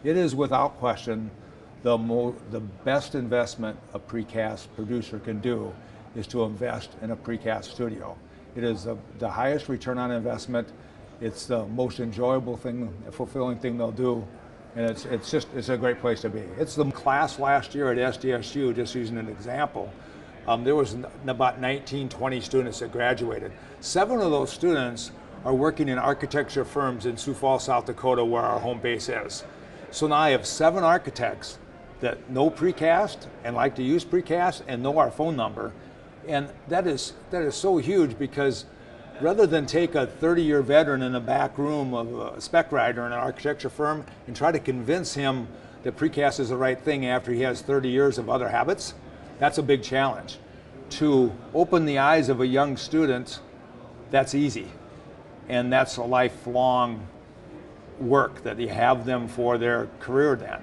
It is without question the best investment a precast producer can do is to invest in a precast studio. It is the highest return on investment. It's the most enjoyable thing, fulfilling thing they'll do. And it's a great place to be. It's the class last year at SDSU, just using an example. There was about 19, 20 students that graduated. 7 of those students are working in architecture firms in Sioux Falls, South Dakota, where our home base is. So now I have 7 architects that know precast and like to use precast and know our phone number. And that is so huge, because rather than take a 30-year veteran in a back room of a spec writer in an architecture firm and try to convince him that precast is the right thing after he has 30 years of other habits, that's a big challenge. To open the eyes of a young student, that's easy. And that's a lifelong work that you have them for their career then.